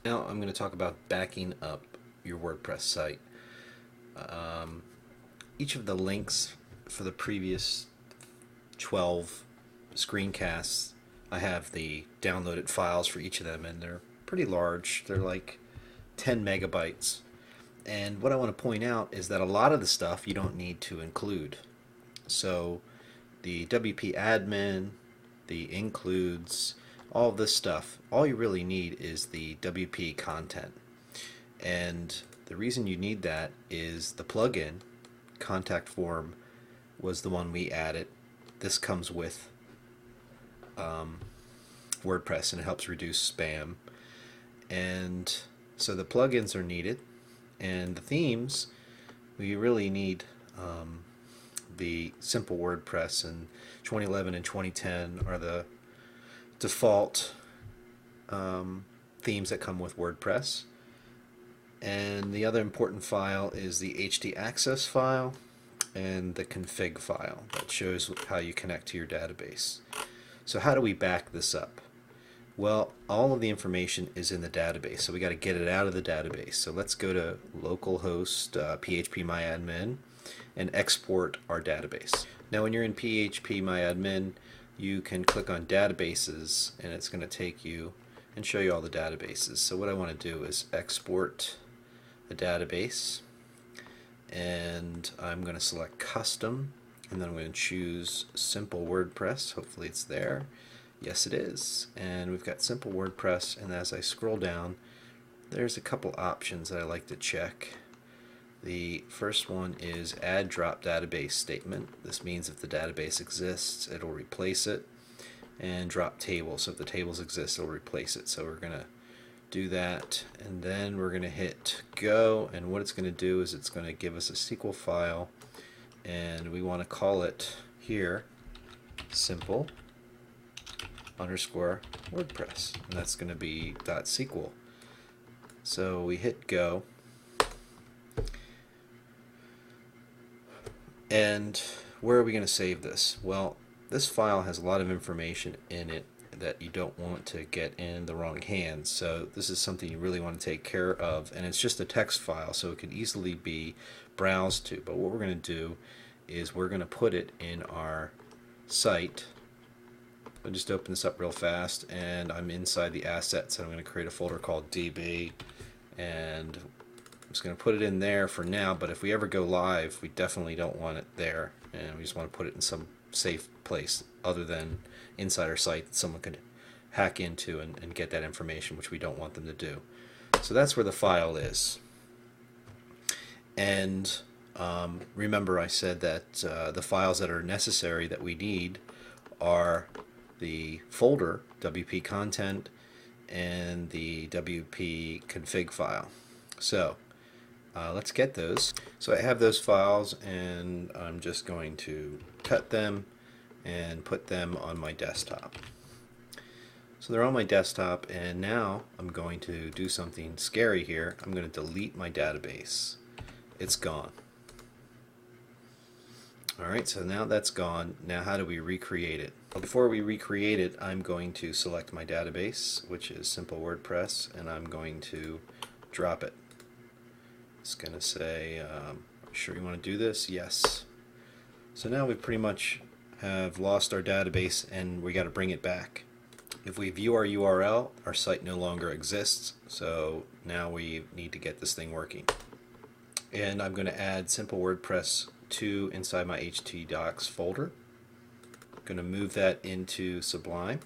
Now I'm going to talk about backing up your WordPress site. Each of the links for the previous 12 screencasts, I have the downloaded files for each of them, and they're pretty large. They're like 10 megabytes. And what I want to point out is that a lot of the stuff you don't need to include. So the WP admin, the includes, all of this stuff, all you really need is the WP content. And the reason you need that is the plugin, contact form, was the one we added. This comes with WordPress and it helps reduce spam. And so the plugins are needed, and the themes, we really need the simple WordPress, and 2011 and 2010 are the default themes that come with WordPress. And the other important file is the HD access file and the config file that shows how you connect to your database. So how do we back this up? Well, all of the information is in the database, so we got to get it out of the database. So let's go to localhost phpMyAdmin and export our database. Now when you're in phpMyAdmin, you can click on databases and it's going to take you and show you all the databases. So what I want to do is export a database, and I'm going to select custom, and then I'm going to choose simple WordPress. Hopefully it's there. Yes, it is. And we've got simple WordPress, and as I scroll down, there's a couple options that I like to check. The first one is add drop database statement. This means if the database exists, it'll replace it. And drop table. So if the tables exist, it'll replace it. So we're going to do that, and then we're going to hit go, and what it's going to do is it's going to give us a SQL file, and we want to call it here simple underscore WordPress, and that's going to be .sql. So we hit go, and where are we going to save this? Well, this file has a lot of information in it that you don't want to get in the wrong hands, so this is something you really want to take care of, and it's just a text file, so it can easily be browsed to. But what we're going to do is we're going to put it in our site. I'll just open this up real fast, and I'm inside the assets, and I'm going to create a folder called DB, and I'm just going to put it in there for now. But if we ever go live, we definitely don't want it there, and we just want to put it in some safe place other than inside our site that someone could hack into and get that information, which we don't want them to do. So that's where the file is. And remember, I said that the files that are necessary that we need are the folder WP content and the WP config file. So let's get those. So I have those files, and I'm just going to cut them and put them on my desktop. So they're on my desktop, and now I'm going to do something scary here. I'm going to delete my database. It's gone. Alright, so now that's gone. Now how do we recreate it? Well, before we recreate it, I'm going to select my database, which is simple WordPress, and I'm going to drop it. It's going to say, are you sure you want to do this? Yes. So now we pretty much have lost our database, and we got to bring it back. If we view our URL, our site no longer exists, so now we need to get this thing working. And I'm going to add simple WordPress 2 inside my htdocs folder. I'm going to move that into Sublime.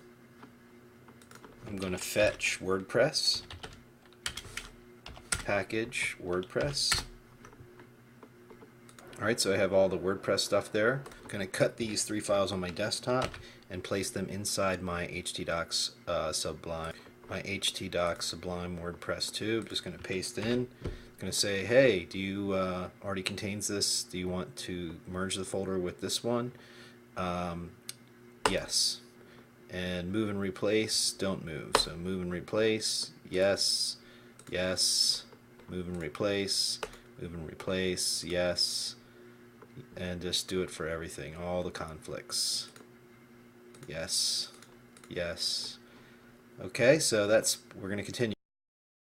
I'm going to fetch WordPress, package WordPress. Alright, so I have all the WordPress stuff there. I'm going to cut these 3 files on my desktop and place them inside my htdocs Sublime. My htdocs Sublime WordPress 2. I'm just going to paste in. I'm going to say, hey, do you already contains this? Do you want to merge the folder with this one? Yes. And move and replace, don't move. So move and replace, yes, yes, move and replace, yes, and just do it for everything, all the conflicts. Yes, yes. Okay, so we're going to continue.